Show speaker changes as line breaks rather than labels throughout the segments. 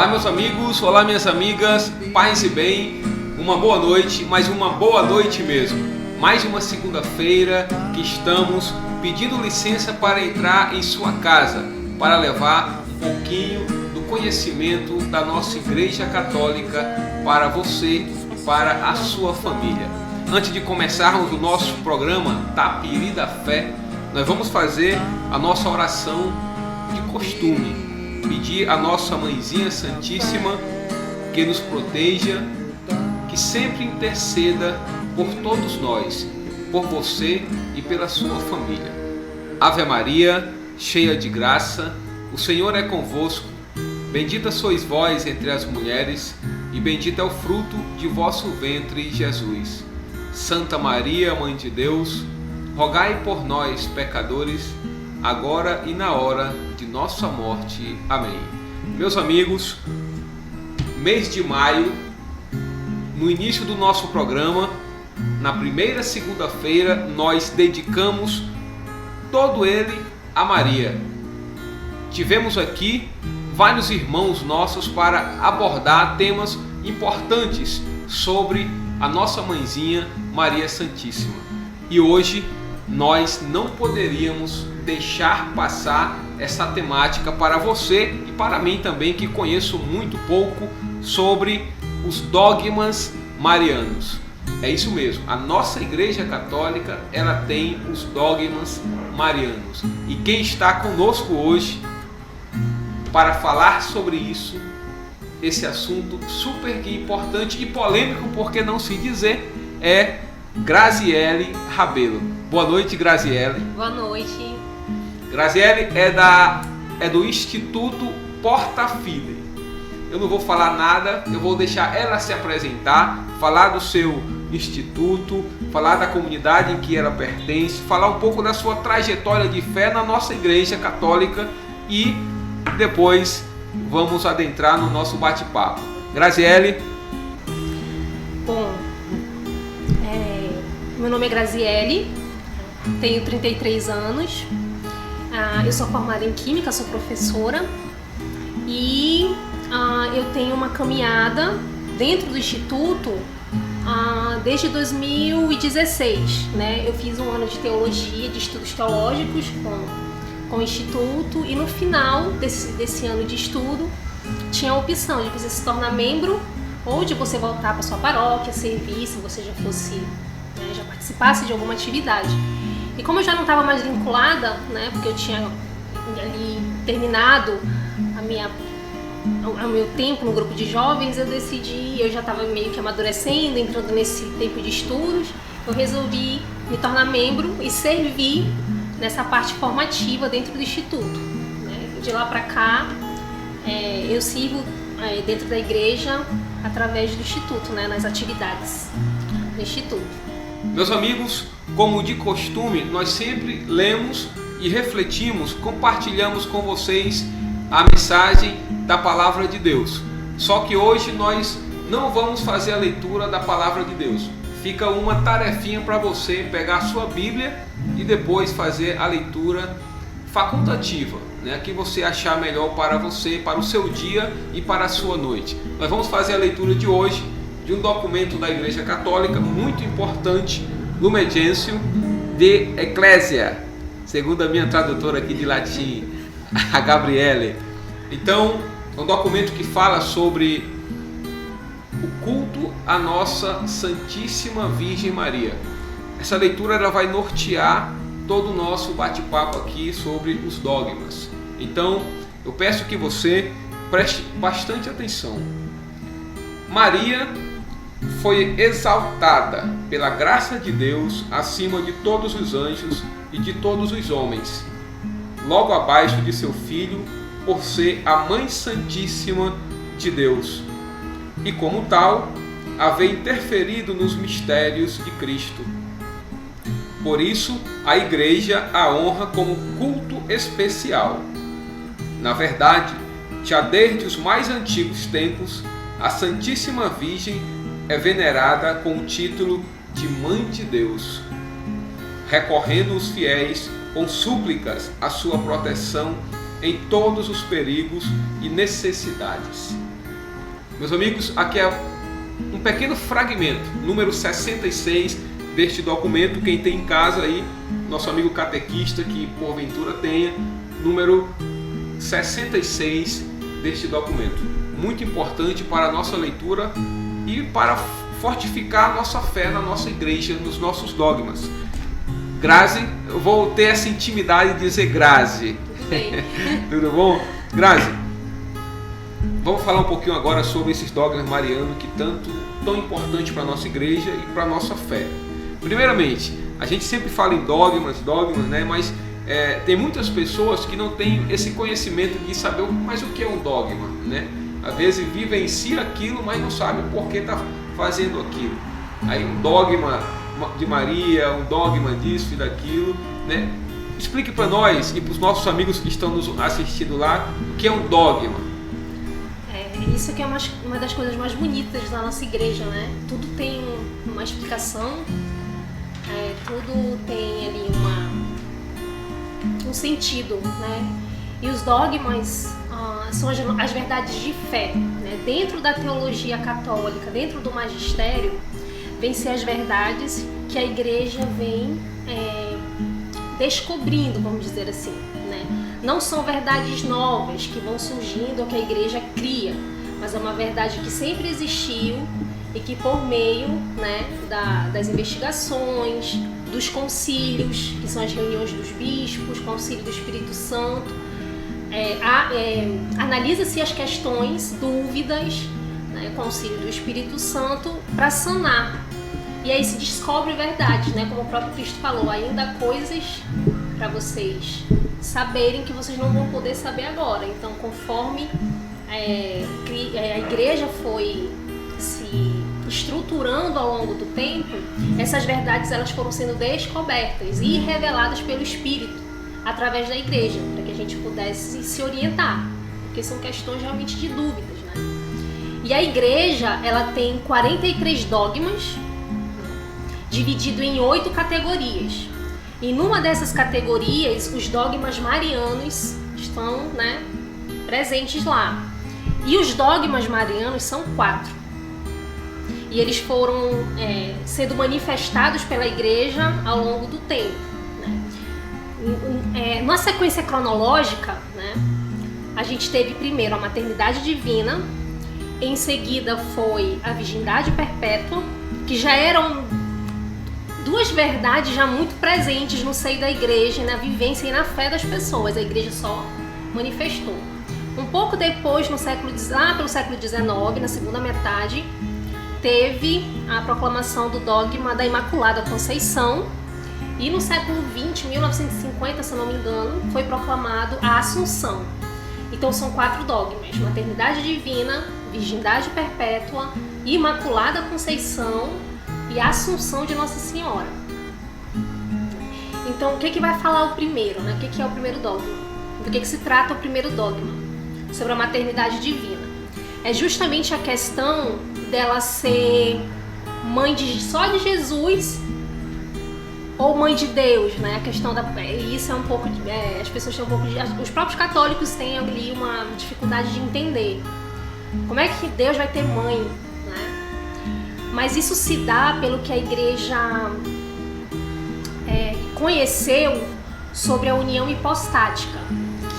Olá meus amigos, olá minhas amigas, paz e bem, uma boa noite, mas uma boa noite mesmo. Mais uma segunda-feira que estamos pedindo licença para entrar em sua casa, para levar um pouquinho do conhecimento da nossa Igreja Católica para você, para a sua família. Antes de começarmos o nosso programa Tapiri da Fé, nós vamos fazer a nossa oração de costume. Pedir a nossa Mãezinha Santíssima que nos proteja, que sempre interceda por todos nós, por você e pela sua família. Ave Maria, cheia de graça, o Senhor é convosco. Bendita sois vós entre as mulheres, e bendito é o fruto de vosso ventre, Jesus. Santa Maria, Mãe de Deus, rogai por nós, pecadores, agora e na hora de nossa morte. Amém. Meus amigos, mês de maio, no início do nosso programa, na primeira segunda-feira, nós dedicamos todo ele a Maria. Tivemos aqui vários irmãos nossos para abordar temas importantes sobre a nossa mãezinha Maria Santíssima. E hoje nós não poderíamos deixar passar essa temática para você e para mim também, que conheço muito pouco sobre os dogmas marianos. É isso mesmo, a nossa Igreja Católica, ela tem os dogmas marianos. E quem está conosco hoje para falar sobre isso, esse assunto super importante e polêmico, por que não se dizer, é Graziele Rabelo. Boa noite, Graziele.
Boa noite.
Graziele é do Instituto Porta Fidei. Eu não vou falar nada, eu vou deixar ela se apresentar, falar do seu instituto, falar da comunidade em que ela pertence, falar um pouco da sua trajetória de fé na nossa Igreja Católica e depois vamos adentrar no nosso bate-papo. Graziele.
Bom, meu nome é Graziele, tenho 33 anos, eu sou formada em Química, sou professora e eu tenho uma caminhada dentro do Instituto desde 2016, né? Eu fiz um ano de teologia, de estudos teológicos com o Instituto, e no final desse ano de estudo tinha a opção de você se tornar membro ou de você voltar para sua paróquia, servir, se você já fosse, já participasse de alguma atividade. E como eu já não estava mais vinculada, né, porque eu tinha ali terminado o meu tempo no grupo de jovens, eu já estava meio que amadurecendo, entrando nesse tempo de estudos, eu resolvi me tornar membro e servir nessa parte formativa dentro do Instituto, né? De lá para cá, eu sirvo dentro da igreja através do Instituto, né? Nas atividades do Instituto.
Meus amigos, como de costume, nós sempre lemos e refletimos, compartilhamos com vocês a mensagem da Palavra de Deus. Só que hoje nós não vamos fazer a leitura da Palavra de Deus. Fica uma tarefinha para você pegar a sua Bíblia e depois fazer a leitura facultativa, né? Que você achar melhor para você, para o seu dia e para a sua noite. Nós vamos fazer a leitura de hoje de um documento da Igreja Católica muito importante, Lumen Gentium de Ecclesia, segundo a minha tradutora aqui de latim, a Gabriele. Então, é um documento que fala sobre o culto à nossa Santíssima Virgem Maria. Essa leitura ela vai nortear todo o nosso bate-papo aqui sobre os dogmas. Então, eu peço que você preste bastante atenção. Maria foi exaltada pela graça de Deus acima de todos os anjos e de todos os homens, logo abaixo de seu filho, por ser a Mãe Santíssima de Deus, e como tal, haver interferido nos mistérios de Cristo. Por isso, a Igreja a honra como culto especial. Na verdade, já desde os mais antigos tempos, a Santíssima Virgem é venerada com o título de Mãe de Deus, recorrendo os fiéis com súplicas à sua proteção em todos os perigos e necessidades. Meus amigos, aqui é um pequeno fragmento, número 66 deste documento. Quem tem em casa aí, nosso amigo catequista que porventura tenha, número 66 deste documento. Muito importante para a nossa leitura e para fortificar a nossa fé na nossa igreja, nos nossos dogmas. Grazi, eu vou ter essa intimidade de dizer Grazi.
Tudo bem.
Tudo bom? Grazi, vamos falar um pouquinho agora sobre esses dogmas marianos que tão importante para a nossa igreja e para a nossa fé. Primeiramente, a gente sempre fala em dogmas, né? Mas tem muitas pessoas que não têm esse conhecimento de saber mais o que é um dogma, né? Às vezes vivencia aquilo, mas não sabe por que está fazendo aquilo. Aí um dogma de Maria, um dogma disso e daquilo, né? Explique para nós e para os nossos amigos que estão nos assistindo lá o que é um dogma.
Isso aqui é uma das coisas mais bonitas da nossa igreja, né? Tudo tem uma explicação, tudo tem ali um sentido, né? E os dogmas são as verdades de fé, né? Dentro da teologia católica, dentro do magistério, vêm ser as verdades que a igreja vem descobrindo, vamos dizer assim, né? Não são verdades novas que vão surgindo ou que a igreja cria, mas é uma verdade que sempre existiu e que por meio, né, das investigações, dos concílios, que são as reuniões dos bispos, concílio do Espírito Santo, analisa-se as questões, dúvidas, né, concílio do Espírito Santo, para sanar. E aí se descobre verdades, né, como o próprio Cristo falou, ainda há coisas para vocês saberem que vocês não vão poder saber agora. Então, conforme a igreja foi se estruturando ao longo do tempo, essas verdades elas foram sendo descobertas e reveladas pelo Espírito através da igreja, para que a gente pudesse se orientar, porque são questões realmente de dúvidas, né? E a igreja ela tem 43 dogmas, dividido em 8 categorias. E numa dessas categorias, os dogmas marianos estão, né, presentes lá. E os dogmas marianos são 4. E eles foram sendo manifestados pela igreja ao longo do tempo, né? Numa sequência cronológica, né, a gente teve primeiro a maternidade divina, em seguida foi a virgindade perpétua, que já eram duas verdades já muito presentes no seio da igreja, na vivência e na fé das pessoas. A igreja só manifestou. Um pouco depois, pelo século XIX, na segunda metade, teve a proclamação do dogma da Imaculada Conceição, e no século XX, 1950, se eu não me engano, foi proclamado a Assunção. Então são 4 dogmas: maternidade divina, virgindade perpétua, Imaculada Conceição e a Assunção de Nossa Senhora. Então, o que vai falar o primeiro, né? O que é o primeiro dogma? Do que se trata o primeiro dogma? Sobre a maternidade divina. É justamente a questão dela ser mãe só de Jesus ou mãe de Deus, né? A questão isso é um pouco as pessoas têm um pouco os próprios católicos têm ali uma dificuldade de entender como é que Deus vai ter mãe, né? Mas isso se dá pelo que a igreja conheceu sobre a união hipostática,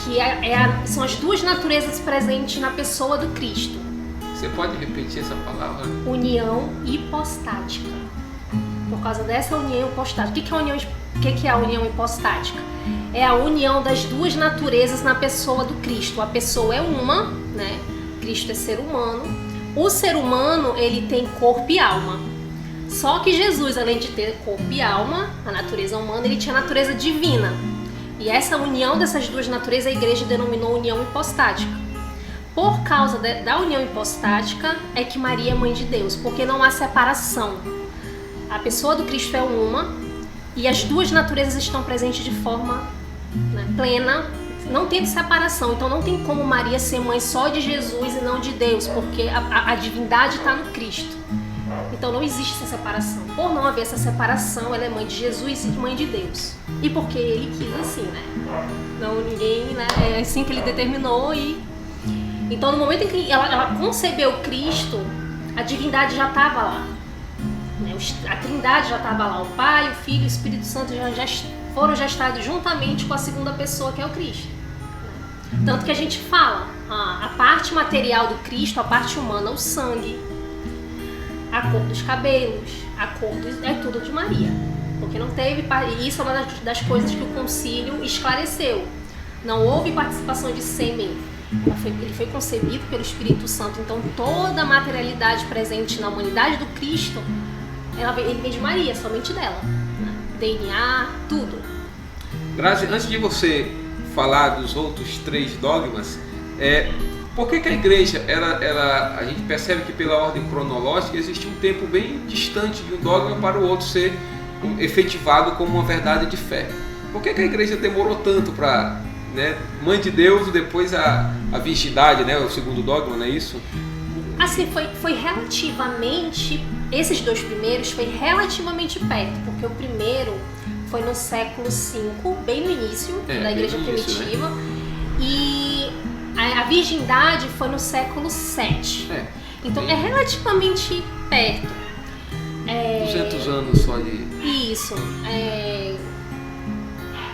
que são as duas naturezas presentes na pessoa do Cristo.
Você pode repetir essa palavra?
União hipostática. Por causa dessa união hipostática. O que é a união hipostática? É a união das duas naturezas na pessoa do Cristo. A pessoa é uma, né? Cristo é ser humano. O ser humano, ele tem corpo e alma. Só que Jesus, além de ter corpo e alma, a natureza humana, ele tinha a natureza divina. E essa união dessas duas naturezas, a igreja denominou união hipostática. Por causa da união hipostática é que Maria é mãe de Deus, porque não há separação. A pessoa do Cristo é uma e as duas naturezas estão presentes de forma, né, plena, não tendo separação. Então não tem como Maria ser mãe só de Jesus e não de Deus, porque a divindade está no Cristo. Então não existe essa separação. Por não haver essa separação, ela é mãe de Jesus e mãe de Deus. E porque ele quis assim, né? Não ninguém, né? É assim que ele determinou. Então, no momento em que ela concebeu Cristo, a divindade já estava lá. Né? A Trindade já estava lá. O Pai, o Filho e o Espírito Santo já foram gestados juntamente com a segunda pessoa, que é o Cristo. Tanto que a gente fala, a parte material do Cristo, a parte humana, o sangue, a cor dos cabelos, é tudo de Maria. Porque não teve, e isso é uma das coisas que o concílio esclareceu. Não houve participação de sêmen. Ele foi concebido pelo Espírito Santo. Então toda a materialidade presente na humanidade do Cristo, ele vem de Maria, somente dela. Né? DNA, tudo.
Grazi, antes de você falar dos outros 3 dogmas, por que a igreja, a gente percebe que pela ordem cronológica existe um tempo bem distante de um dogma para o outro ser efetivado como uma verdade de fé? Por que a igreja demorou tanto para, né, Mãe de Deus e depois a virgindade, né, o segundo dogma, não é isso?
Assim, foi relativamente, esses 2 primeiros foi relativamente perto, porque o primeiro foi no século V, bem no início da igreja primitiva, né? E a virgindade foi no século VII. Então é relativamente perto.
200 anos só de...
Isso.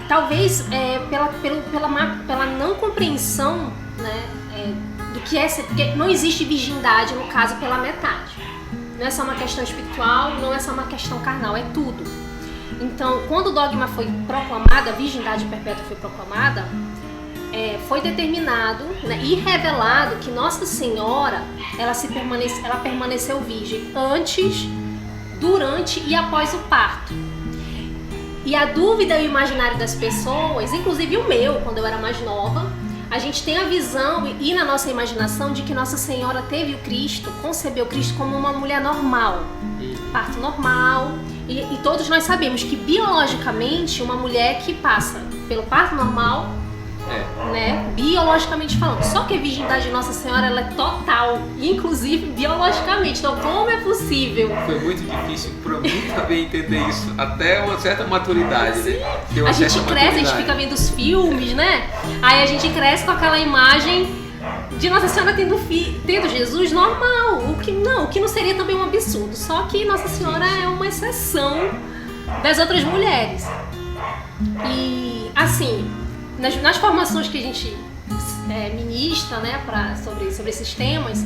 Talvez pela não compreensão, né, do que é... Porque não existe virgindade, no caso, pela metade. Não é só uma questão espiritual, não é só uma questão carnal, é tudo. Então, quando o dogma foi proclamado, a virgindade perpétua foi proclamada, foi determinado, né, e revelado que Nossa Senhora ela permaneceu virgem antes, durante e após o parto. E a dúvida e o imaginário das pessoas, inclusive o meu, quando eu era mais nova, a gente tem a visão e na nossa imaginação de que Nossa Senhora teve o Cristo, concebeu o Cristo como uma mulher normal, parto normal. E todos nós sabemos que biologicamente uma mulher que passa pelo parto normal, né, biologicamente falando, só que a virgindade de Nossa Senhora ela é total, inclusive biologicamente. Então como é possível?
Foi muito difícil para mim também entender isso, até uma certa maturidade, né?
A gente cresce, a gente fica vendo os filmes, né? Aí a gente cresce com aquela imagem de Nossa Senhora tendo Jesus normal, o que não seria também um absurdo, só que Nossa Senhora é uma exceção das outras mulheres. E assim, nas formações que a gente ministra, né, sobre esses temas,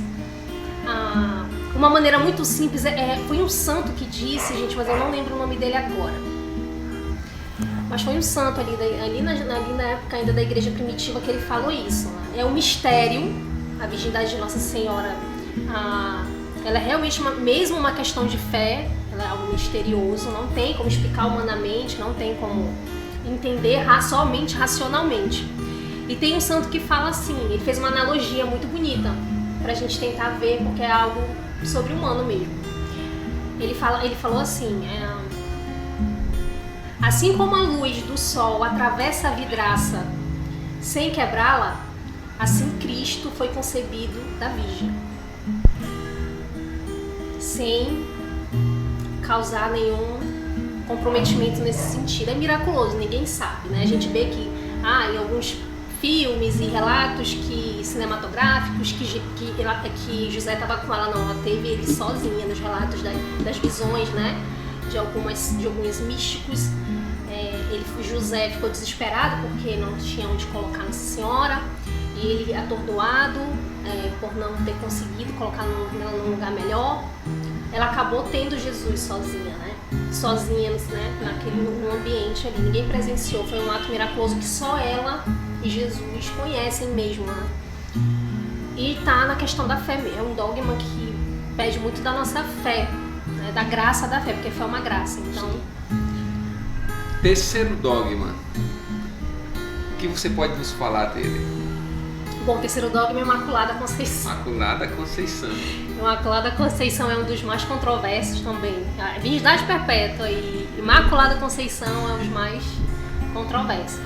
uma maneira muito simples, foi um santo que disse, gente, mas eu não lembro o nome dele agora, mas foi um santo ali na época ainda da igreja primitiva que ele falou isso, né? É um mistério, a virgindade de Nossa Senhora, ela é realmente mesmo uma questão de fé, ela é algo misterioso, não tem como explicar humanamente, não tem como entender somente racionalmente. E tem um santo que fala assim, ele fez uma analogia muito bonita pra gente tentar ver, porque é algo sobre-humano mesmo. Ele falou assim, assim como a luz do sol atravessa a vidraça sem quebrá-la, assim Cristo foi concebido da Virgem, sem causar nenhum comprometimento nesse sentido. É miraculoso, ninguém sabe, né? A gente vê que em alguns filmes e relatos cinematográficos que José estava com ela, não, ela teve ele sozinha nos relatos das visões, né? De alguns místicos. José ficou desesperado porque não tinha onde colocar Nossa Senhora, e ele atordoado por não ter conseguido colocar nela num lugar melhor. Ela acabou tendo Jesus sozinha, né? Sozinha, né? No ambiente ali, ninguém presenciou, foi um ato miraculoso que só ela e Jesus conhecem mesmo, né? E tá na questão da fé, é um dogma que pede muito da nossa fé, né? Da graça da fé, porque fé é uma graça, então...
Terceiro dogma, o que você pode nos falar dele?
Bom, o terceiro dogma é Imaculada Conceição.
Imaculada Conceição.
Imaculada Conceição é um dos mais controversos também. A Virgindade Perpétua e Imaculada Conceição é os mais controversos.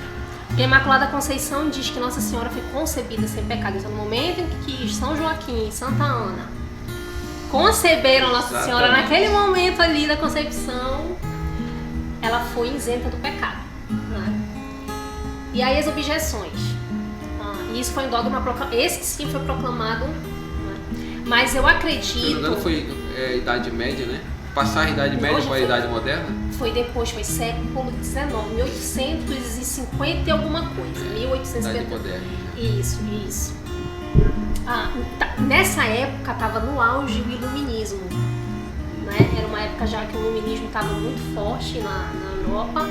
Porque a Imaculada Conceição diz que Nossa Senhora foi concebida sem pecado. Então, no momento em que São Joaquim e Santa Ana conceberam Nossa Senhora, naquele momento ali da concepção, ela foi isenta do pecado, né? E aí as objeções. E isso foi um dogma proclamado. Esse sim foi proclamado, né? Mas eu acredito... Se
não me engano, foi Idade Média, né? Passar a Idade Média para a Idade Moderna?
Foi depois, foi século XIX, 1850 e alguma coisa. 1850.
Idade Moderna.
Isso. Nessa época estava no auge o iluminismo, né? Era uma época já que o iluminismo estava muito forte na Europa.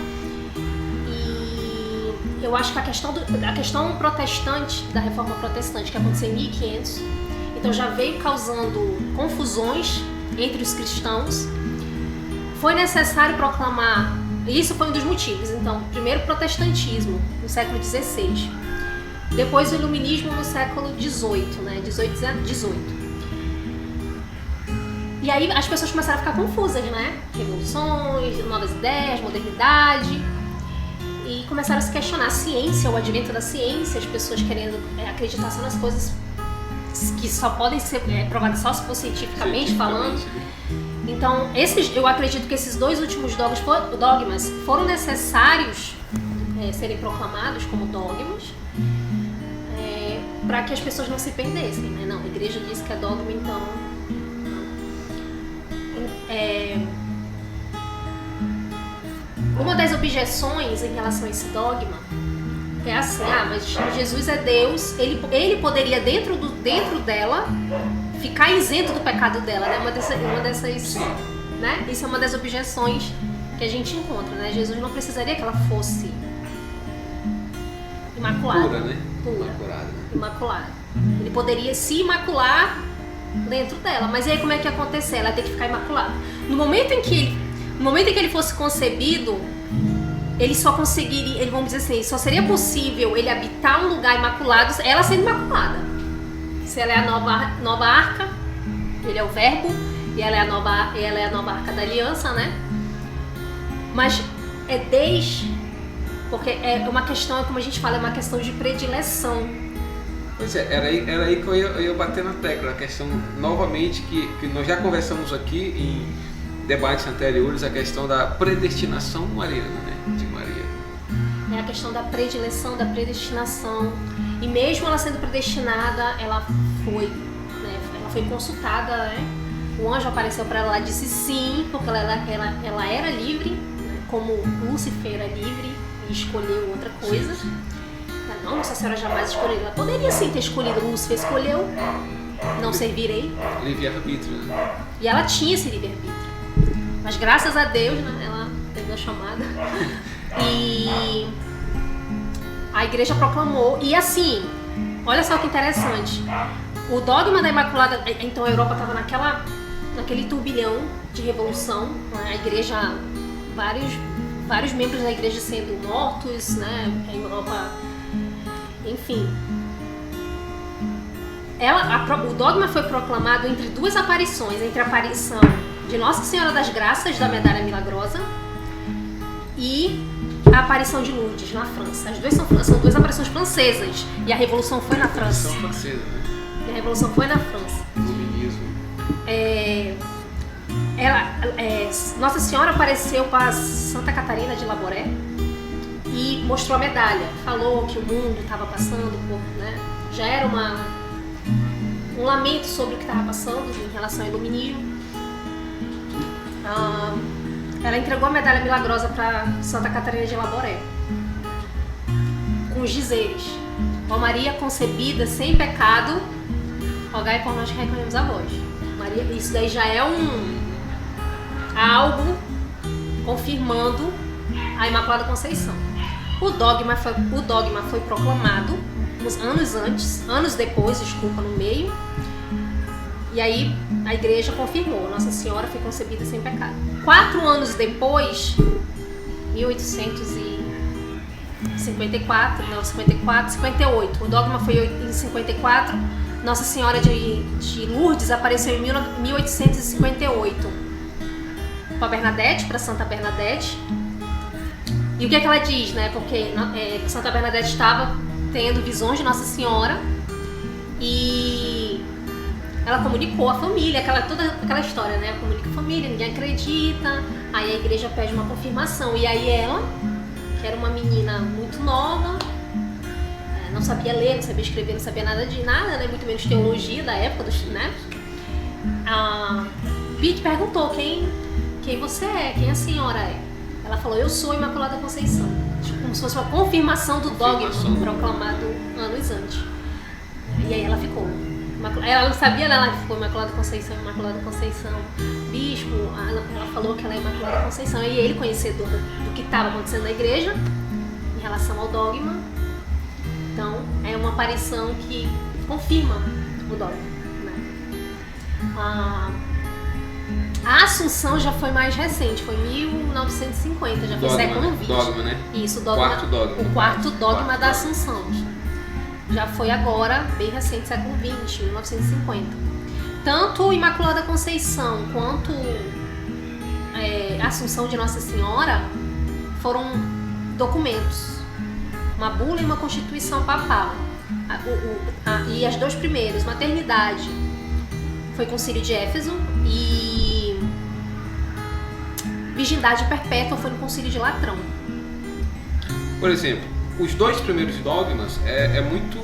E eu acho que a questão protestante, da reforma protestante, que aconteceu em 1500, então já veio causando confusões entre os cristãos. Foi necessário proclamar, isso foi um dos motivos, então, primeiro o protestantismo, no século XVI, depois o iluminismo no século XVIII, né, 18. E aí as pessoas começaram a ficar confusas, né, revoluções, novas ideias, modernidade, e começaram a se questionar a ciência, o advento da ciência, as pessoas querendo acreditar só nas coisas que só podem ser provadas só se for cientificamente falando. Então, eu acredito que esses dois últimos dogmas foram necessários serem proclamados como dogmas para que as pessoas não se perdessem, né? Não, a igreja diz que é dogma, então... Uma das objeções em relação a esse dogma é assim, mas Jesus é Deus, ele poderia dentro dela ficar isento do pecado dela, né? Uma dessas, né? Isso é uma das objeções que a gente encontra, né? Jesus não precisaria que ela fosse imaculada.
Pura, né?
Pura. Imaculada. Ele poderia se imacular dentro dela, mas e aí como é que ia acontecer? Ela tem que ficar imaculada. No momento em que ele fosse concebido, ele só conseguiria, vamos dizer assim, só seria possível ele habitar um lugar imaculado, ela sendo imaculada. Se ela é a nova arca, ele é o verbo, e ela é a nova arca da aliança, né? Mas porque é uma questão, como a gente fala, é uma questão de predileção.
Pois é, era aí que eu ia bater na tecla, a questão, novamente, que nós já conversamos aqui em debates anteriores, a questão da predestinação mariana, né, de Maria.
É a questão da predileção, da predestinação. E mesmo ela sendo predestinada, ela foi consultada, né? O anjo apareceu para ela e disse sim, porque ela era livre, né? Como Lúcifer era livre e escolheu outra coisa. Sim. Não, Nossa Senhora jamais escolheu. Ela poderia sim ter escolhido, Lúcifer escolheu, não servirei.
Livre-arbítrio, né?
E ela tinha esse livre-arbítrio. Mas graças a Deus, né, ela teve a chamada. E a igreja proclamou. E assim, olha só que interessante. O dogma da Imaculada, então a Europa estava naquele turbilhão de revolução. Né, a igreja, vários membros da igreja sendo mortos, né, a Europa, enfim. O dogma foi proclamado entre duas aparições, entre a aparição de Nossa Senhora das Graças, da Medalha Milagrosa, e a aparição de Lourdes, na França. As duas são duas aparições francesas, e a Revolução foi na França.
Francesa, né?
E a Revolução foi na França.
Iluminismo.
Nossa Senhora apareceu para Santa Catarina de Laboré e mostrou a medalha. Falou que o mundo estava passando por, né, já era um lamento sobre o que estava passando em relação ao iluminismo. Ela entregou a medalha milagrosa para Santa Catarina de Laboré com os dizeres: ó Maria concebida sem pecado, rogai por nós que reconhecemos a vós. Maria, isso daí já é algo confirmando a Imaculada Conceição. O dogma foi proclamado anos depois, no meio. E aí a igreja confirmou: Nossa Senhora foi concebida sem pecado. 4 anos depois, 58, o dogma foi em 54, Nossa Senhora de Lourdes apareceu em 1858 para Bernadette, para Santa Bernadette. E o que é que ela diz, né? Porque Santa Bernadette estava tendo visões de Nossa Senhora e ela comunicou a família, toda aquela história, né? Comunica a família, ninguém acredita, aí a igreja pede uma confirmação. E aí ela, que era uma menina muito nova, não sabia ler, não sabia escrever, não sabia nada de nada, né? Muito menos teologia da época, né? Pete perguntou quem você é, quem a senhora é. Ela falou, eu sou Imaculada Conceição. Tipo, como se fosse uma confirmação do dogma proclamado anos antes. E aí ela ficou. Ela não sabia, ela ficou Imaculada Conceição, Imaculada Conceição. Bispo, ela falou que ela é Imaculada Conceição. E ele, conhecedor do que estava acontecendo na igreja, em relação ao dogma. Então, é uma aparição que confirma o dogma. Né? A Assunção já foi mais recente, foi 1950, já foi século XX.
Dogma, né?
Isso, dogma, o quarto dogma da Assunção. Já foi agora, bem recente, século XX, 1950. Tanto Imaculada Conceição quanto a Assunção de Nossa Senhora foram documentos. Uma bula e uma constituição papal. E as dois primeiros, maternidade, foi Concílio de Éfeso e virgindade perpétua foi no Concílio de Latrão.
Por exemplo, os dois primeiros dogmas é muito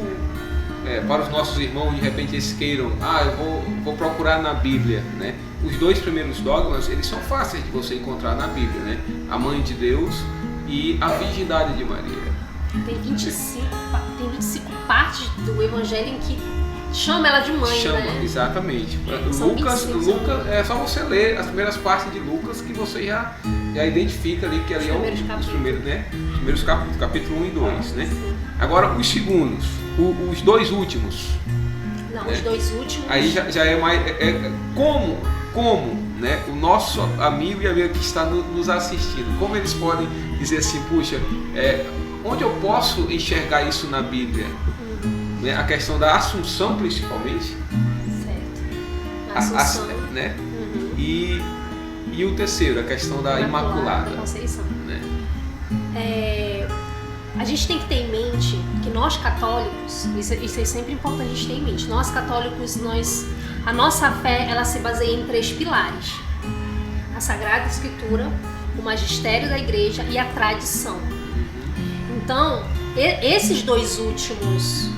para os nossos irmãos, de repente eles queiram, eu vou procurar na Bíblia, né? Os dois primeiros dogmas, eles são fáceis de você encontrar na Bíblia, né? A Mãe de Deus e a Virgindade de Maria.
Tem 25 partes do Evangelho em que chama ela de mãe, né?
Exatamente. Lucas, é só você ler as primeiras partes de Lucas que você já identifica ali que ali é os primeiros, né? Os primeiros capítulo 1 e 2, né? Agora os segundos, os dois últimos.
Não, né? Os dois últimos.
Aí já é mais como, né? O nosso amigo e amiga que está nos assistindo, como eles podem dizer assim, puxa, onde eu posso enxergar isso na Bíblia? A questão da Assunção, principalmente.
Certo. Assunção.
Né? Uhum. E o terceiro, a questão da Imaculada
Conceição. Né? A gente tem que ter em mente que nós católicos, isso é sempre importante a gente ter em mente, nós católicos, a nossa fé, ela se baseia em 3 pilares. A Sagrada Escritura, o magistério da igreja e a tradição. Então, esses dois últimos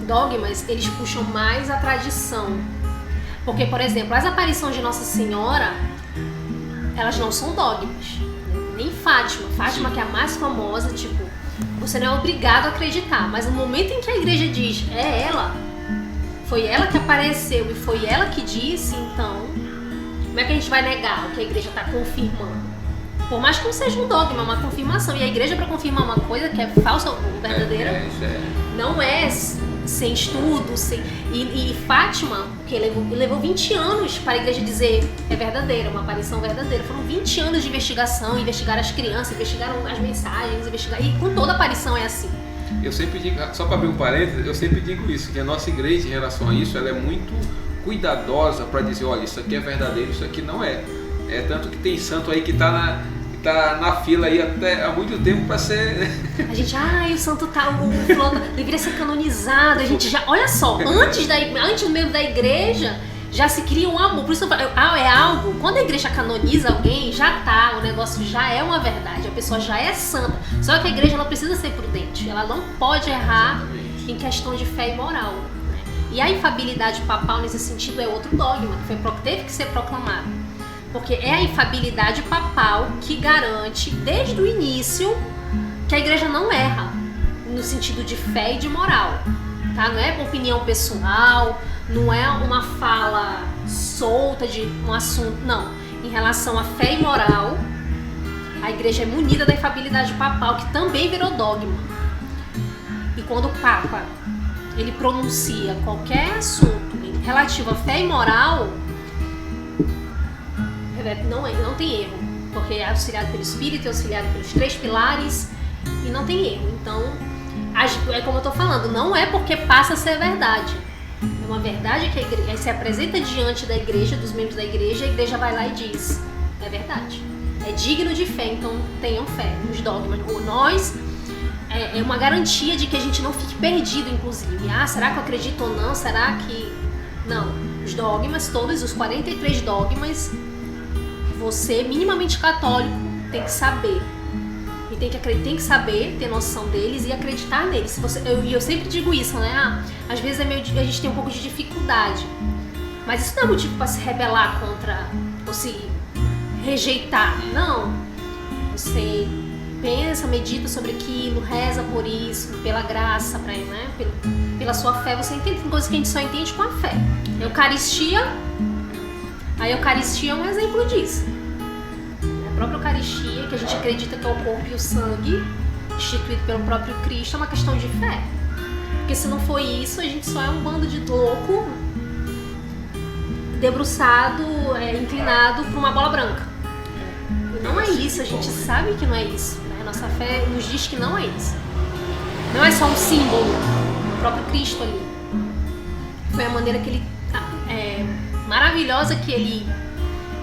dogmas, eles puxam mais a tradição. Porque, por exemplo, as aparições de Nossa Senhora, elas não são dogmas. Nem Fátima. Fátima, que é a mais famosa, tipo, você não é obrigado a acreditar. Mas no momento em que a igreja diz, é ela, foi ela que apareceu e foi ela que disse, então, como é que a gente vai negar o que a igreja está confirmando? Por mais que não seja um dogma, é uma confirmação. E a igreja, para confirmar uma coisa que é falsa ou verdadeira, não é sem estudo, E Fátima, que levou 20 anos para a igreja dizer é verdadeira, uma aparição verdadeira. Foram 20 anos de investigação, investigar as crianças, investigaram as mensagens, e com toda aparição é assim.
Eu sempre digo, só para abrir um parênteses, eu sempre digo isso, que a nossa igreja, em relação a isso, ela é muito cuidadosa para dizer, olha, isso aqui é verdadeiro, isso aqui não é. Tanto que tem santo aí que está na fila aí até há muito tempo para ser...
A gente, o santo deveria ser canonizado, a gente já... Olha só, antes mesmo da igreja, já se cria um amor. Por isso eu falo, é algo... Quando a igreja canoniza alguém, o negócio já é uma verdade, a pessoa já é santa. Só que a igreja não precisa ser prudente, ela não pode errar em questão de fé e moral. Né? E a infabilidade papal, nesse sentido, é outro dogma, que teve que ser proclamado. Porque é a infabilidade papal que garante, desde o início, que a igreja não erra, no sentido de fé e de moral. Tá? Não é opinião pessoal, não é uma fala solta de um assunto, não. Em relação à fé e moral, a igreja é munida da infabilidade papal, que também virou dogma. E quando o Papa ele pronuncia qualquer assunto relativo à fé e moral, não tem erro, porque é auxiliado pelo Espírito, é auxiliado pelos 3 pilares e não tem erro. Então, é como eu estou falando, não é porque passa a ser verdade. É uma verdade que a igreja se apresenta diante da igreja, dos membros da igreja, a igreja vai lá e diz, é verdade. É digno de fé, então tenham fé nos dogmas. Nós, é uma garantia de que a gente não fique perdido, inclusive. Será que eu acredito ou não? Será que... Não, os dogmas, todos os 43 dogmas, você, minimamente católico, tem que saber. E tem que saber, ter noção deles e acreditar neles. Eu sempre digo isso, né? Às vezes a gente tem um pouco de dificuldade, mas isso não é motivo para se rebelar contra ou se rejeitar. Não. Você pensa, medita sobre aquilo, reza por isso, pela graça, né? Pela sua fé. Você entende? Tem coisas que a gente só entende com a fé. A Eucaristia é um exemplo disso. A própria Eucaristia, que a gente acredita que é o corpo e o sangue instituído pelo próprio Cristo, é uma questão de fé. Porque se não for isso, a gente só é um bando de louco debruçado, inclinado para uma bola branca. E não é isso, a gente sabe que não é isso, né? Nossa fé nos diz que não é isso. Não é só um símbolo, o próprio Cristo ali. Foi a maneira que ele maravilhosa que ele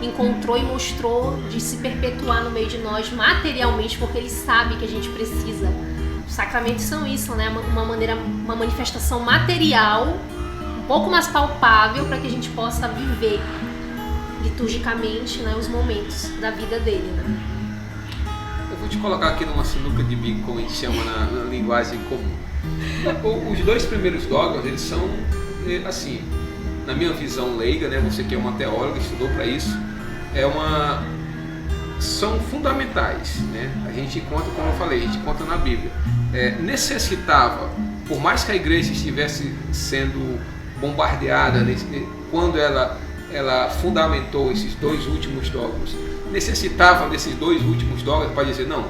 encontrou e mostrou de se perpetuar no meio de nós materialmente, porque ele sabe que a gente precisa. Os sacramentos são isso, né? Uma manifestação material, um pouco mais palpável, para que a gente possa viver liturgicamente, né, os momentos da vida dele, né?
Eu vou te colocar aqui numa sinuca de bico, como a gente chama na linguagem comum. Os 2 primeiros dogmas, eles são, assim, na minha visão leiga, né, você que é uma teóloga, estudou para isso, são fundamentais, né? A gente conta, como eu falei, a gente conta na Bíblia. Necessitava, por mais que a igreja estivesse sendo bombardeada, quando ela fundamentou esses 2 últimos dogmas, necessitava desses 2 últimos dogmas para dizer, não,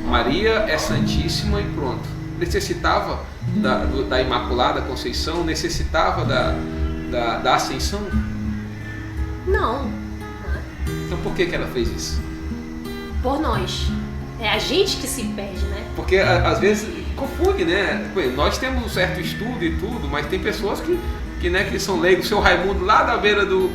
Maria é santíssima e pronto. Necessitava da Imaculada Conceição, necessitava da Ascensão?
Não.
Então por que ela fez isso?
Por nós. É a gente que se perde, né?
Porque às vezes confunde, né? Nós temos um certo estudo e tudo, mas tem pessoas que são leigos, o seu Raimundo lá da beira do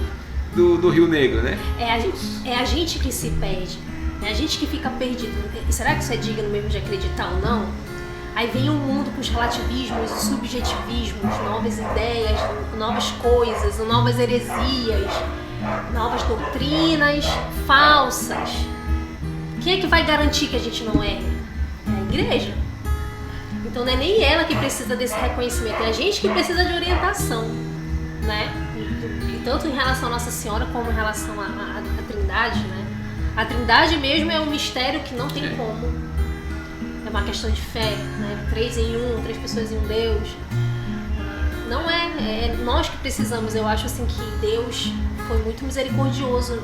Rio Negro, né?
É a gente que se perde, é a gente que fica perdido. E será que isso é digno mesmo de acreditar ou não? Aí vem o mundo com os relativismos, os subjetivismos, novas ideias, novas coisas, novas heresias, novas doutrinas falsas. Quem é que vai garantir que a gente não erre? É a igreja. Então não é nem ela que precisa desse reconhecimento, é a gente que precisa de orientação, né? E tanto em relação a Nossa Senhora como em relação à Trindade, né? A Trindade mesmo é um mistério que não tem como. É uma questão de fé, né? 3 em 1, 3 pessoas em um Deus. Não é nós que precisamos. Eu acho assim que Deus foi muito misericordioso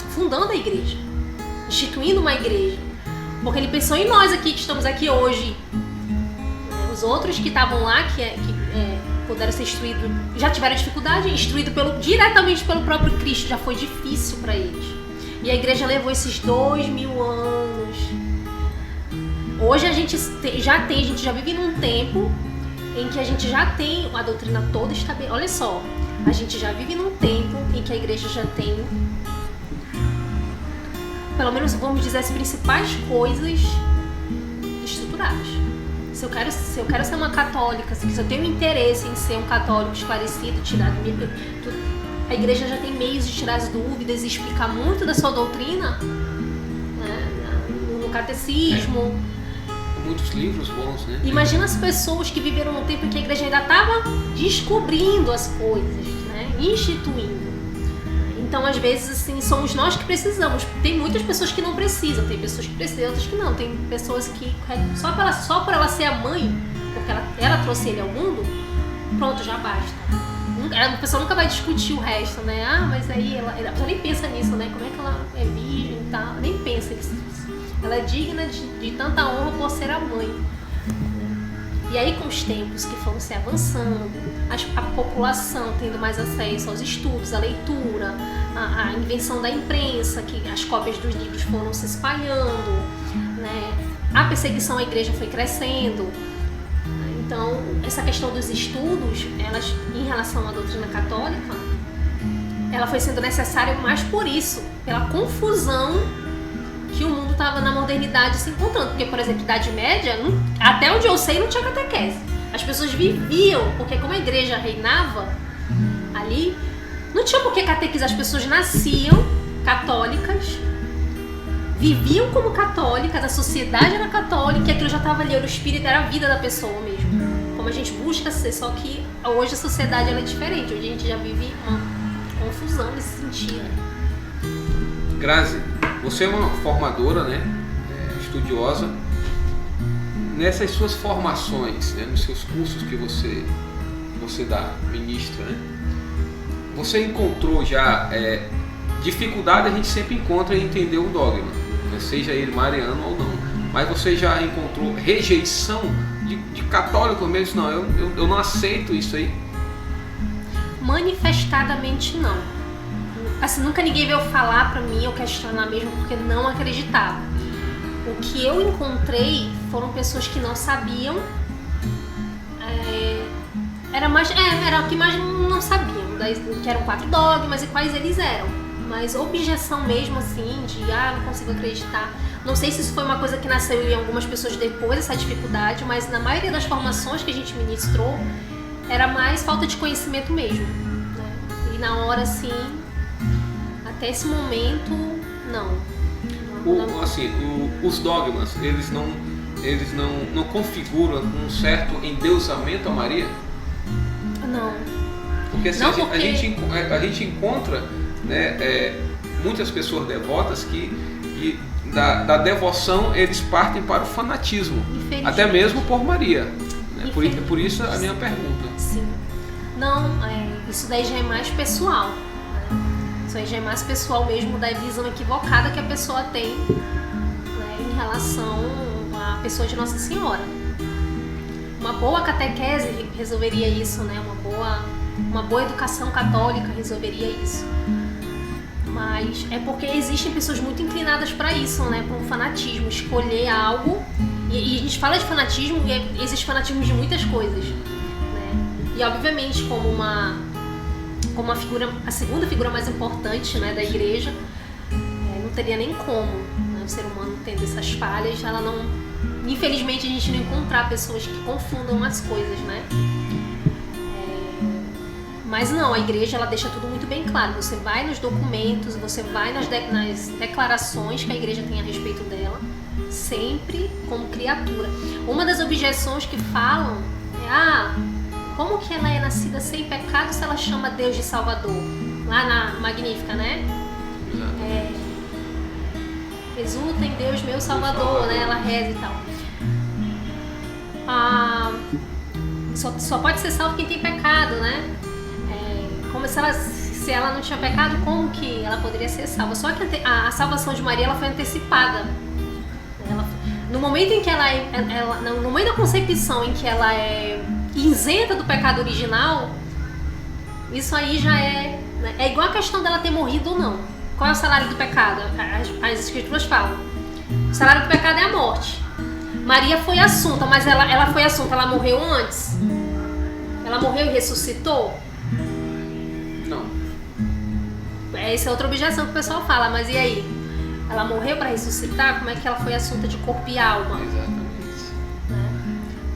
fundando a igreja, instituindo uma igreja. Porque ele pensou em nós aqui, que estamos aqui hoje. Os outros que estavam lá, que puderam ser instruídos, já tiveram dificuldade, instruído diretamente pelo próprio Cristo, já foi difícil para eles. E a igreja levou esses 2000 anos. Hoje a gente já vive num tempo em que a gente já tem a doutrina toda estabelecida. Olha só, a gente já vive num tempo em que a igreja já tem, pelo menos vamos dizer, as principais coisas estruturadas. Se eu quero ser uma católica, se eu tenho interesse em ser um católico esclarecido, a igreja já tem meios de tirar as dúvidas e explicar muito da sua doutrina, né, no catecismo.
Muitos livros bons, né?
Imagina as pessoas que viveram num tempo em que a igreja ainda estava descobrindo as coisas, né, instituindo. Então, às vezes, assim, somos nós que precisamos. Tem muitas pessoas que não precisam, tem pessoas que precisam, outras que não. Tem pessoas que, só por ela ser a mãe, porque ela trouxe ele ao mundo, pronto, já basta. A pessoa nunca vai discutir o resto, né? Mas aí a pessoa nem pensa nisso, né? Como é que ela é virgem e tal, nem pensa nisso. Ela é digna de tanta honra por ser a mãe. E aí, com os tempos que foram se avançando, a população tendo mais acesso aos estudos, à leitura, a invenção da imprensa, que as cópias dos livros foram se espalhando, né? A perseguição à igreja foi crescendo. Então, essa questão dos estudos, elas, em relação à doutrina católica, ela foi sendo necessária mais por isso, pela confusão que o mundo estava na modernidade se encontrando. Porque, por exemplo, Idade Média, até onde eu sei, não tinha catequese. As pessoas viviam, porque como a igreja reinava ali, não tinha por que catequizar. As pessoas nasciam católicas, viviam como católicas, a sociedade era católica e aquilo já estava ali, o espírito era a vida da pessoa mesmo. Como a gente busca ser, só que hoje a sociedade ela é diferente, hoje a gente já vive uma confusão nesse sentido.
Grazi, você é uma formadora, né? Estudiosa. Nessas suas formações, né? Nos seus cursos que você dá, ministra, né? Você encontrou já dificuldade, a gente sempre encontra em entender um dogma, né? Seja ele mariano ou não, mas você já encontrou rejeição de católico mesmo? Não, eu não aceito isso aí.
Manifestadamente não. Assim, nunca ninguém veio falar pra mim ou questionar mesmo porque não acreditava. O que eu encontrei foram pessoas que não sabiam, era o que mais não sabiam, que eram 4 dogmas e quais eles eram. Mas objeção mesmo assim, de não consigo acreditar. Não sei se isso foi uma coisa que nasceu em algumas pessoas depois, essa dificuldade, mas na maioria das formações que a gente ministrou, era mais falta de conhecimento mesmo, né? E na hora, assim, até esse momento, não.
Os dogmas, eles não configuram um certo endeusamento a Maria?
Não.
Porque assim, a gente encontra, né, muitas pessoas devotas que da devoção eles partem para o fanatismo, até mesmo por Maria, né? Por isso a minha pergunta.
Sim. Não, isso daí já é mais pessoal, né? Isso aí já é mais pessoal mesmo, da visão equivocada que a pessoa tem, né, em relação à pessoa de Nossa Senhora. Uma boa catequese resolveria isso, né? Uma boa educação católica resolveria isso. Mas é porque existem pessoas muito inclinadas para isso, né? Para um fanatismo, escolher algo. E a gente fala de fanatismo e existe fanatismo de muitas coisas, né? E obviamente como uma figura, a segunda figura mais importante, né, da igreja, não teria nem como, né, o ser humano tendo essas falhas, ela não, infelizmente a gente não encontrar pessoas que confundam as coisas, né? Mas não, a igreja ela deixa tudo muito bem claro. Você vai nos documentos, você vai nas declarações que a igreja tem a respeito dela, sempre como criatura. Uma das objeções que falam é como que ela é nascida sem pecado se ela chama Deus de Salvador? Lá na Magnífica, né? Exulta em Deus, meu Salvador, né? Ela reza e tal. Só pode ser salvo quem tem pecado, né? Como se ela não tinha pecado, como que ela poderia ser salva? Só que a salvação de Maria ela foi antecipada. No momento em que no momento da concepção em que ela é isenta do pecado original, isso aí já é igual a questão dela ter morrido ou não. Qual é o salário do pecado? As escrituras falam. O salário do pecado é a morte. Maria foi assunta, mas ela foi assunta, ela morreu antes? Ela morreu e ressuscitou?
Não.
Essa é outra objeção que o pessoal fala, mas e aí? Ela morreu para ressuscitar? Como é que ela foi assunta de corpo e alma?
Exatamente.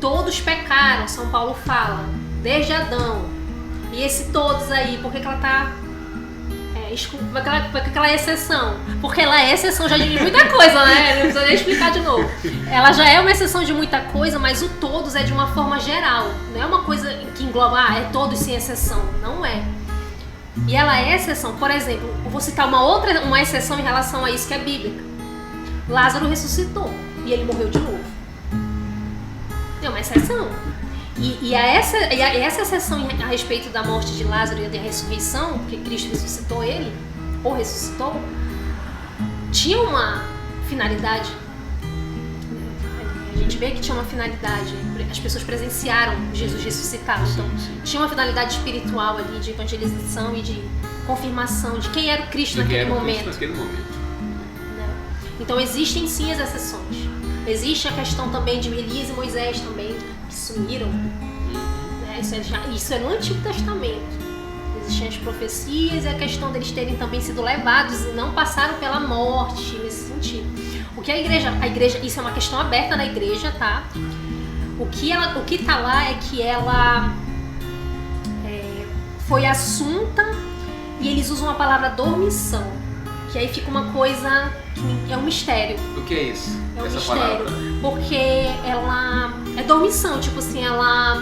Todos pecaram, São Paulo fala, desde Adão. E esse todos aí, por que ela tá... por que ela é exceção? Porque ela é exceção já de muita coisa, né? Não precisa nem explicar de novo. Ela já é uma exceção de muita coisa, mas o todos é de uma forma geral. Não é uma coisa que engloba, é todos sem exceção. Não é. E ela é exceção. Por exemplo, eu vou citar uma exceção em relação a isso que é bíblica. Lázaro ressuscitou e ele morreu de novo. É uma exceção. E essa exceção a respeito da morte de Lázaro e da ressurreição, porque Cristo ressuscitou ele, ou ressuscitou, tinha uma finalidade. A gente vê que tinha uma finalidade. As pessoas presenciaram Jesus ressuscitado. Então, tinha uma finalidade espiritual ali, de evangelização e de confirmação de quem era o Cristo naquele momento. Então, existem sim as exceções. Existe a questão também de Elias e Moisés também, que sumiram. Isso é no Antigo Testamento. Existem as profecias e a questão deles terem também sido levados e não passaram pela morte, nesse sentido. O que a igreja, isso é uma questão aberta na igreja, tá? O que tá lá é que ela foi assunta, e eles usam a palavra dormição, que aí fica uma coisa que é um mistério.
O que é isso?
É um
Essa
mistério.
palavra?
Porque ela é dormição, tipo assim, ela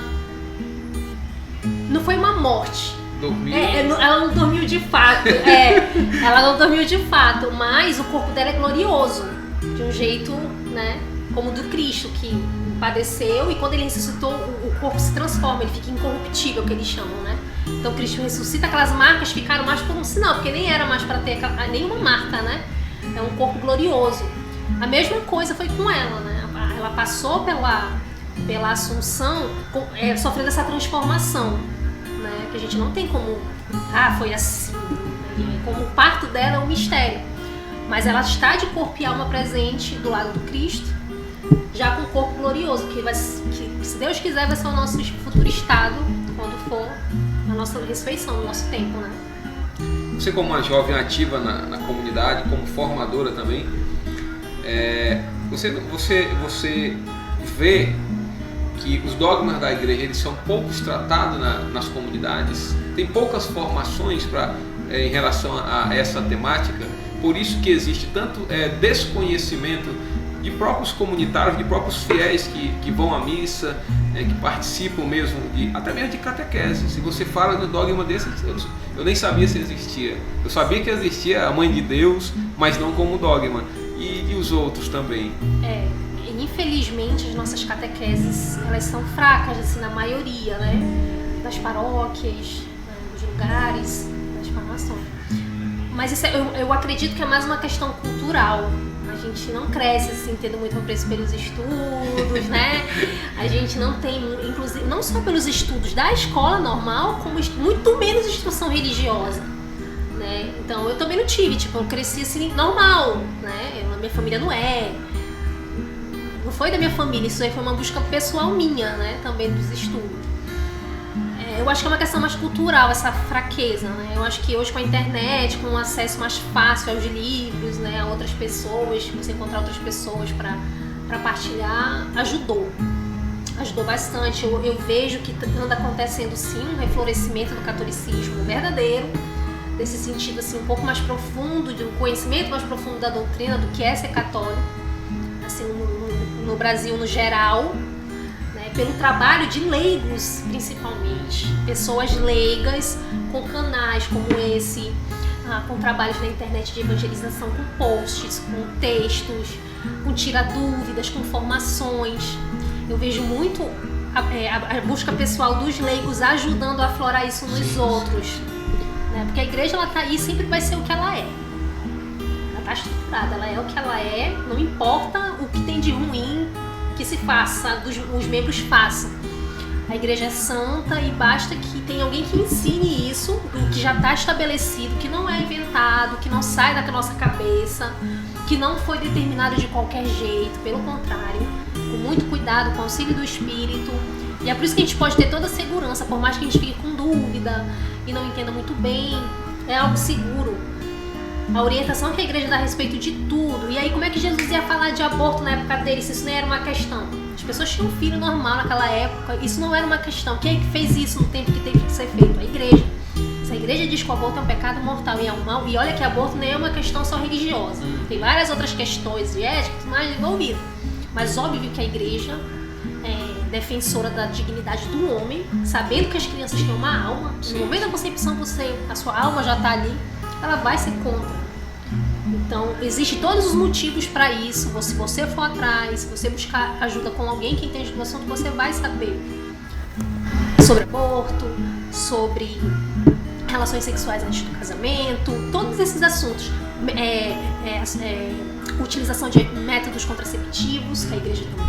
não foi uma morte.
Dormir.
Ela não dormiu de fato. Ela não dormiu de fato, mas o corpo dela é glorioso. De um jeito, né? Como o do Cristo, que padeceu e quando ele ressuscitou, o corpo se transforma, ele fica incorruptível, que eles chamam, né? Então Cristo ressuscita, aquelas marcas ficaram mais por um sinal, porque nem era mais para ter nenhuma marca, né? É um corpo glorioso. A mesma coisa foi com ela, né? Ela passou pela Assunção, sofrendo essa transformação, né? Que a gente não tem como, foi assim. Como o parto dela é um mistério. Mas ela está de corpo e alma presente do lado do Cristo, já com o corpo glorioso, que se Deus quiser vai ser o nosso futuro estado, quando for a nossa ressurreição, o nosso tempo, né?
Você como uma jovem ativa na comunidade, como formadora também, você vê que os dogmas da igreja eles são poucos tratados nas comunidades, tem poucas formações em relação a essa temática, por isso que existe tanto desconhecimento de próprios comunitários, de próprios fiéis que vão à missa, que participam mesmo, até mesmo de catequese. Se você fala de um dogma desse, eu nem sabia se existia. Eu sabia que existia a Mãe de Deus, mas não como dogma. E os outros também.
Infelizmente as nossas catequeses, elas são fracas, assim, na maioria, né? Das paróquias, dos lugares, das formações. Mas isso eu acredito que é mais uma questão cultural. A gente não cresce assim, tendo muito apreço pelos estudos, né? A gente não tem, inclusive, não só pelos estudos da escola normal, como muito menos instrução religiosa, né? Então eu também não tive, eu cresci assim, normal, né? A minha família não foi da minha família, isso aí foi uma busca pessoal minha, né? Também dos estudos. Eu acho que é uma questão mais cultural, essa fraqueza, né? Eu acho que hoje com a internet, com um acesso mais fácil aos livros, né? A outras pessoas, você encontrar outras pessoas para partilhar, ajudou bastante. Eu vejo que anda acontecendo sim um reflorescimento do catolicismo verdadeiro, desse sentido assim um pouco mais profundo, de um conhecimento mais profundo da doutrina, do que é ser católico, assim, no Brasil no geral, pelo trabalho de leigos, principalmente. Pessoas leigas com canais como esse, com trabalhos na internet de evangelização, com posts, com textos, com tira-dúvidas, com formações. Eu vejo muito a busca pessoal dos leigos ajudando a aflorar isso nos outros. Né? Porque a igreja está aí e sempre vai ser o que ela é. Ela está estruturada, ela é o que ela é, não importa o que tem de ruim que se faça, os membros façam. A igreja é santa e basta que tenha alguém que ensine isso, o que já está estabelecido, que não é inventado, que não sai da nossa cabeça, que não foi determinado de qualquer jeito, pelo contrário, com muito cuidado, com o auxílio do Espírito. E é por isso que a gente pode ter toda a segurança, por mais que a gente fique com dúvida e não entenda muito bem, é algo seguro. A orientação que a igreja dá a respeito de tudo. E aí como é que Jesus ia falar de aborto na época dele, se isso nem era uma questão? As pessoas tinham um filho normal naquela época, isso não era uma questão. Quem é que fez isso no tempo que teve que ser feito? A igreja. Se a igreja diz que o aborto é um pecado mortal e é um mal, e olha que aborto nem é uma questão só religiosa. Tem várias outras questões de ética mais envolvidas. Mas óbvio que a igreja é defensora da dignidade do homem, sabendo que as crianças têm uma alma, no momento da concepção a sua alma já está ali, ela vai ser contra. Então, existem todos os motivos para isso. Se você for atrás, se você buscar ajuda com alguém que entende do assunto, você vai saber sobre aborto, sobre relações sexuais antes do casamento, todos esses assuntos. Utilização de métodos contraceptivos, que a igreja também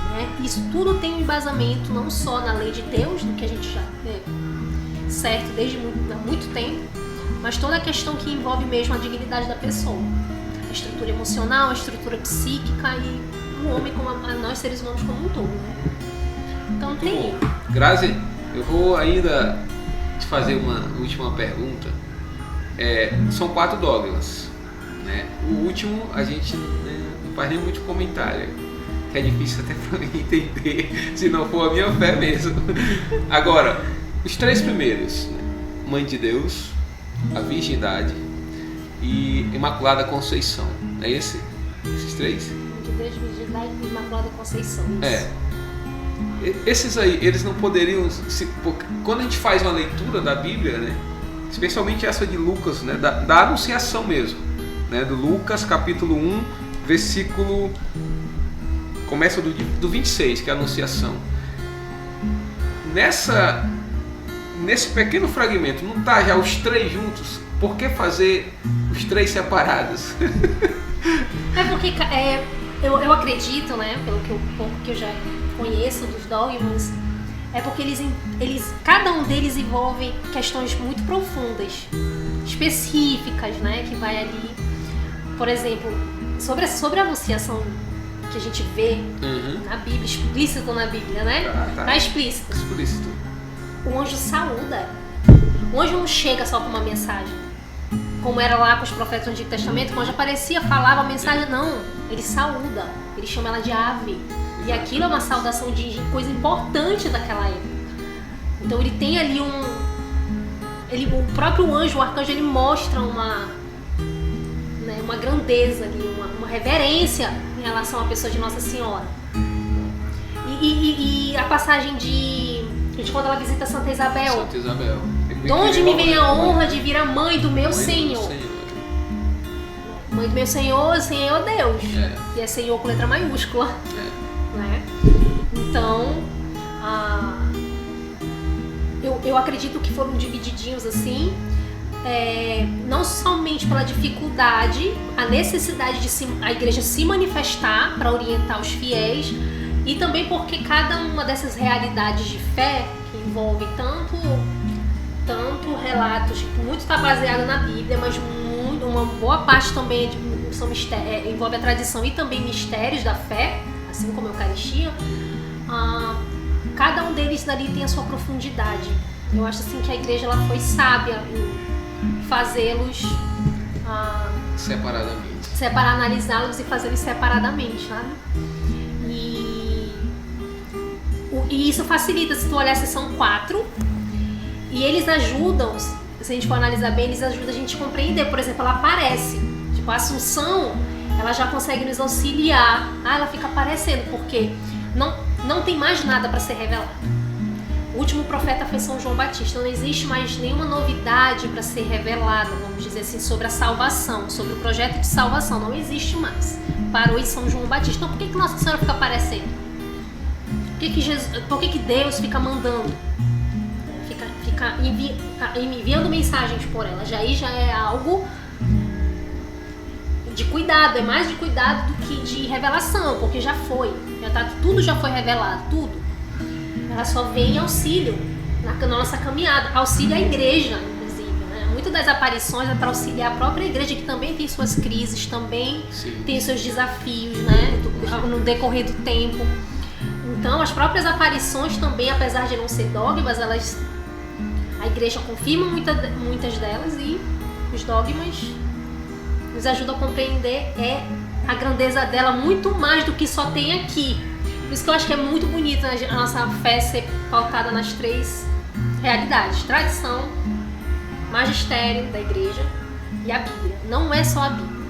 isso tudo tem um embasamento não só na lei de Deus, do que a gente já certo desde há muito tempo, mas toda a questão que envolve mesmo a dignidade da pessoa, a estrutura emocional, a estrutura psíquica e o homem como nós seres humanos como um todo, né? Então tem.
Grazi, eu vou ainda te fazer uma última pergunta. São 4 dogmas, né? O último a gente não faz nem muito comentário, que é difícil até para mim entender, se não for a minha fé mesmo. Agora, os 3 primeiros, né? Mãe de Deus, a virgindade e Imaculada Conceição. É esse? Esses três?
De Deus, Virgindade e Imaculada Conceição. Isso.
É. Esses aí, eles não poderiam... Quando a gente faz uma leitura da Bíblia, né? Especialmente essa de Lucas, né? Da Anunciação mesmo, né? Do Lucas, capítulo 1, versículo... Começa do 26, que é a Anunciação. Nesse pequeno fragmento, não está já os três juntos? Por que fazer os três separados?
É porque eu acredito, né, pelo pouco que eu já conheço dos dogmas, é porque cada um deles envolve questões muito profundas, específicas, né, que vai ali, por exemplo, sobre a anunciação que a gente vê na Bíblia, explícito na Bíblia, né? Tá explícito.
Explícito.
O anjo saúda. O anjo não chega só com uma mensagem, como era lá com os profetas do Antigo Testamento, quando o anjo aparecia, falava a mensagem, não. Ele saúda, ele chama ela de ave. E aquilo é uma saudação de coisa importante daquela época. Então ele tem ali o próprio anjo, o arcanjo, ele mostra uma grandeza ali, uma reverência em relação à pessoa de Nossa Senhora. E a passagem de quando ela visita Santa Isabel.
Santa Isabel.
De onde me vem a honra de vir a mãe do meu Senhor? Mãe do meu Senhor, Senhor Deus. E é Senhor com letra maiúscula. Né? Então, eu acredito que foram divididinhos assim, não somente pela dificuldade, a necessidade de a igreja se manifestar para orientar os fiéis, e também porque cada uma dessas realidades de fé, que envolve tanto relatos, muito está baseado na Bíblia, mas uma boa parte também envolve a tradição e também mistérios da fé, assim como a Eucaristia, cada um deles dali tem a sua profundidade. Eu acho assim que a igreja ela foi sábia em fazê-los analisá-los e fazê-los separadamente, sabe? E isso facilita, se tu olhar, são 4, e eles ajudam, se a gente for analisar bem, eles ajudam a gente a compreender. Por exemplo, ela aparece, tipo a Assunção, ela já consegue nos auxiliar, ela fica aparecendo, porque não tem mais nada para ser revelado. O último profeta foi São João Batista, não existe mais nenhuma novidade para ser revelada, vamos dizer assim, sobre a salvação, sobre o projeto de salvação, não existe mais. Parou em São João Batista. Então por que Nossa Senhora fica aparecendo? Por que Deus fica mandando? Fica enviando mensagens por ela? Já é algo de cuidado, é mais de cuidado do que de revelação, porque já foi, tudo já foi revelado, tudo. Ela só vem em auxílio na nossa caminhada, auxilia a igreja, inclusive, né? Muitas das aparições é para auxiliar a própria igreja, que também tem suas crises, também tem seus desafios, né? No decorrer do tempo. Então, as próprias aparições também, apesar de não ser dogmas, a igreja confirma muitas delas, e os dogmas nos ajudam a compreender a grandeza dela muito mais do que só tem aqui. Por isso que eu acho que é muito bonita a nossa fé ser pautada nas 3 realidades: tradição, magistério da igreja e a Bíblia. Não é só a Bíblia.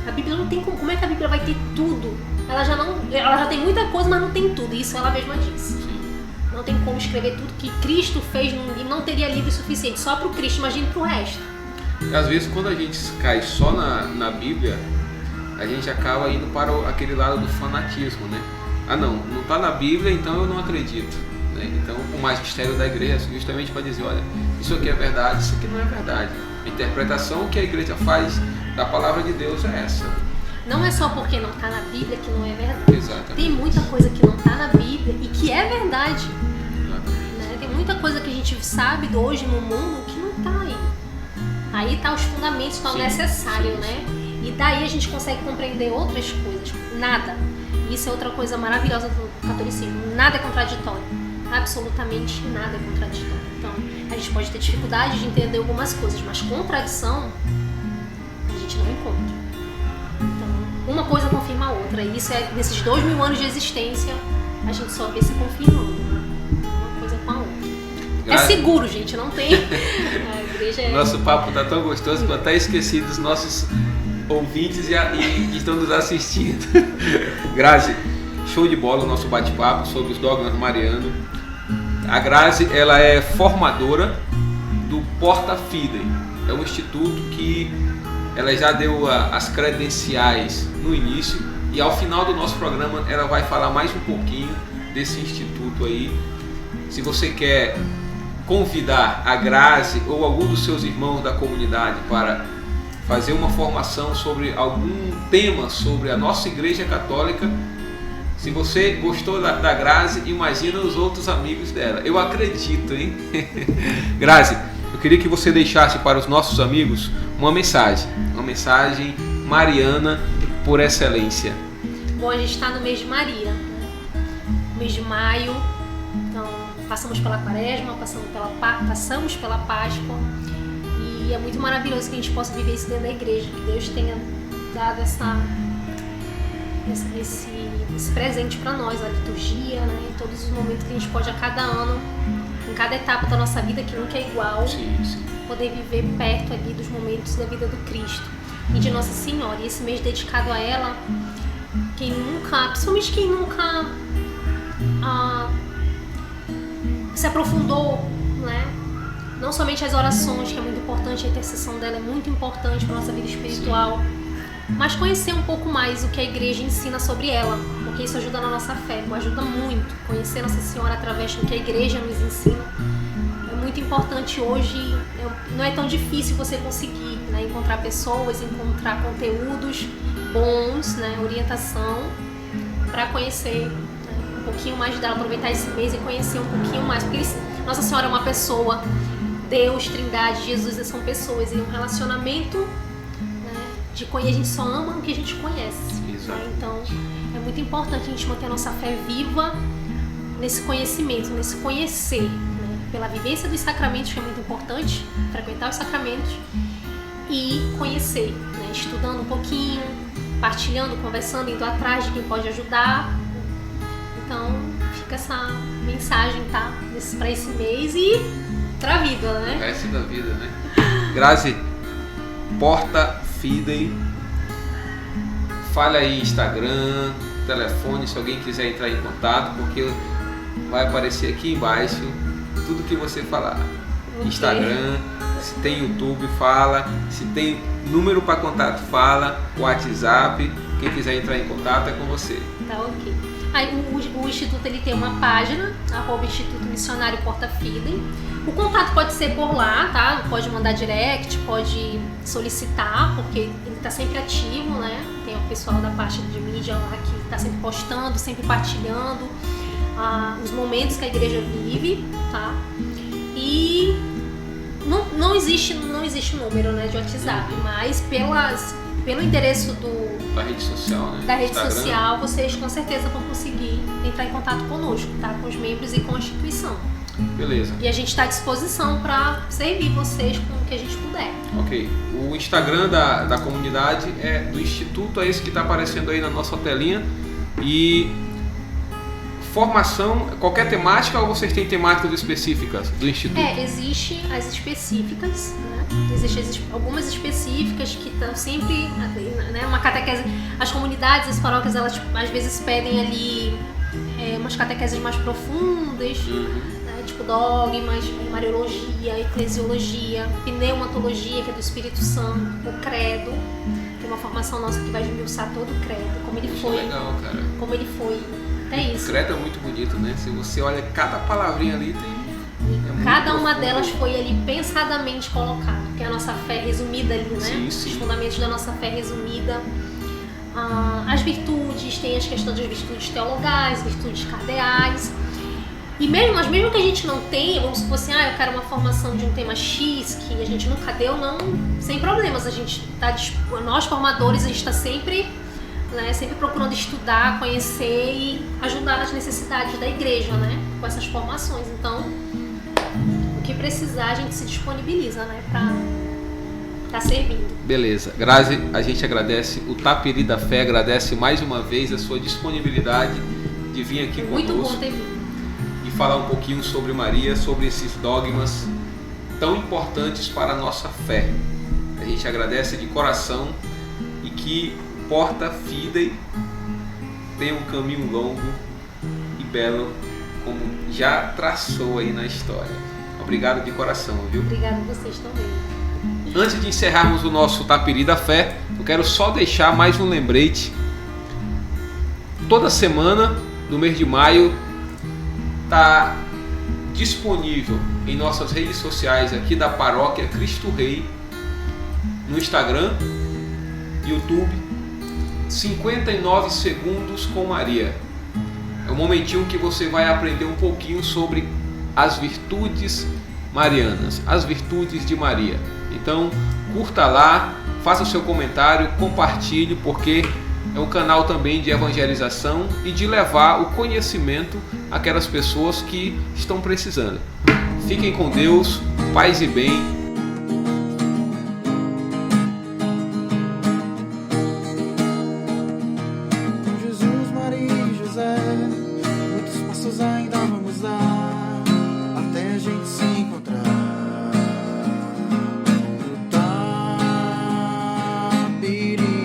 A Bíblia não tem como é que a Bíblia vai ter tudo? Ela já tem muita coisa, mas não tem tudo. Isso ela mesma disse. Não tem como escrever tudo que Cristo fez num livro. Não teria livro suficiente só para o Cristo, imagine para o resto.
Às vezes, quando a gente cai só na Bíblia, a gente acaba indo para aquele lado do fanatismo, né? Não está na Bíblia, então eu não acredito, né? Então, o magistério da igreja é justamente para dizer, olha, isso aqui é verdade, isso aqui não é verdade. A interpretação que a igreja faz da palavra de Deus é essa.
Não é só porque não está na Bíblia que não é verdade.
Exatamente.
Tem muita coisa que não está na Bíblia e que é verdade. Né? Tem muita coisa que a gente sabe de hoje no mundo que não está aí. Aí tá os fundamentos, tá o necessário, né? E daí a gente consegue compreender outras coisas. Nada. Isso é outra coisa maravilhosa do catolicismo. Nada é contraditório. Absolutamente nada é contraditório. Então, a gente pode ter dificuldade de entender algumas coisas, mas contradição a gente não encontra. Então, uma coisa confirma a outra. E isso é, nesses 2000 anos de existência, a gente só vê se confirmando, né? Uma coisa com a outra. É seguro, gente. Não tem... A igreja.
Nosso papo tá tão gostoso que eu até esqueci dos nossos ouvintes e que estão nos assistindo. Grazi, show de bola o nosso bate-papo sobre os dogmas marianos. A Grazi, ela é formadora do Porta Fidei. É um instituto que ela já deu as credenciais no início e ao final do nosso programa ela vai falar mais um pouquinho desse instituto aí. Se você quer convidar a Grazi ou algum dos seus irmãos da comunidade para fazer uma formação sobre algum tema sobre a nossa Igreja Católica, se você gostou da Grazi, imagina os outros amigos dela. Eu acredito, hein? Grazi, eu queria que você deixasse para os nossos amigos uma mensagem mariana por excelência.
Bom, a gente está no mês de Maria, né? Mês de maio, então passamos pela Quaresma, passamos pela Páscoa, e é muito maravilhoso que a gente possa viver isso dentro da igreja, que Deus tenha dado esse presente para nós, a liturgia, né? Em todos os momentos que a gente pode, a cada ano, em cada etapa da nossa vida, que nunca é igual,
sim.
Poder viver perto ali dos momentos da vida do Cristo e de Nossa Senhora. E esse mês dedicado a ela, principalmente quem nunca se aprofundou, né? Não somente as orações, que é muito importante, a intercessão dela é muito importante para a nossa vida espiritual, mas conhecer um pouco mais o que a igreja ensina sobre ela, porque isso ajuda na nossa fé, ajuda muito. Conhecer Nossa Senhora através do que a igreja nos ensina é muito importante hoje. Não é tão difícil você conseguir, né, encontrar pessoas, encontrar conteúdos bons, né, orientação, para conhecer, né, um pouquinho mais dela, aproveitar esse mês e conhecer um pouquinho mais, porque Nossa Senhora é uma pessoa, Deus, Trindade, Jesus são pessoas, e um relacionamento, né, a gente só ama o que a gente conhece, né? Então é muito importante a gente manter a nossa fé viva nesse conhecimento, nesse conhecer, né, pela vivência dos sacramentos, que é muito importante, frequentar os sacramentos e conhecer, né, estudando um pouquinho, partilhando, conversando, indo atrás de quem pode ajudar. Então fica essa mensagem, tá? Para esse mês e pra vida, né?
O resto da vida, né? Grazi, Porta Fidei, fale aí Instagram, telefone, se alguém quiser entrar em contato, porque vai aparecer aqui embaixo tudo que você falar. Okay. Instagram, se tem YouTube, fala, se tem número para contato, fala, WhatsApp, quem quiser entrar em contato é com você.
Tá, ok. Aí, o Instituto ele tem uma página, @Instituto Missionário Porta Fidei. O contato pode ser por lá, tá? Pode mandar direct, pode solicitar, porque ele está sempre ativo, né? Tem o pessoal da parte de mídia lá que está sempre postando, sempre partilhando os momentos que a igreja vive, tá? E não existe número, né, de WhatsApp, mas pelo endereço
da rede social, né?
Da rede Instagram. Social, vocês com certeza vão conseguir entrar em contato conosco, tá? Com os membros e com a instituição.
Beleza.
E a gente está à disposição para servir vocês com o que a gente puder.
Ok. O Instagram da comunidade é do Instituto, é esse que está aparecendo aí na nossa telinha. E formação, qualquer temática, ou vocês têm temáticas específicas do Instituto?
Existem as específicas, né? Existem algumas específicas que estão sempre, né, uma catequese. As comunidades, as paróquias, elas às vezes pedem ali umas catequeses mais profundas, né, tipo dogmas, mariologia, eclesiologia, pneumatologia, que é do Espírito Santo, o credo, que é uma formação nossa que vai esmiuçar todo o credo, como ele foi.
Legal, cara.
Como ele foi. É isso.
O credo é muito bonito, né? Se você olha cada palavrinha ali, tem.
Cada uma delas foi ali pensadamente colocada, que é a nossa fé resumida ali, né?
Sim.
Os fundamentos da nossa fé resumida. As virtudes, tem as questões das virtudes teologais, virtudes cardeais. E mesmo que a gente não tenha, vamos supor assim, eu quero uma formação de um tema X que a gente nunca deu, não, sem problemas. A gente tá, nós formadores, a gente está sempre, né, sempre procurando estudar, conhecer e ajudar nas necessidades da igreja, né, com essas formações. Então, o que precisar, a gente se disponibiliza, né, para servindo.
Beleza. Grazi, a gente agradece o Tapiri da Fé, agradece mais uma vez a sua disponibilidade de vir aqui conosco.
Muito bom ter vindo.
E falar um pouquinho sobre Maria, sobre esses dogmas tão importantes para a nossa fé. A gente agradece de coração e que Porta Fidei tenha um caminho longo e belo, como já traçou aí na história. Obrigado de coração, viu?
Obrigada a vocês também.
Antes de encerrarmos o nosso Tapiri da Fé, eu quero só deixar mais um lembrete. Toda semana, no mês de maio, está disponível em nossas redes sociais aqui da Paróquia Cristo Rei, no Instagram, YouTube, 59 segundos com Maria. É um momentinho que você vai aprender um pouquinho sobre as virtudes marianas, as virtudes de Maria. Então, curta lá, faça o seu comentário, compartilhe, porque é um canal também de evangelização e de levar o conhecimento àquelas pessoas que estão precisando. Fiquem com Deus, paz e bem.
Jesus, Maria e José, muitos passos ainda vamos dar.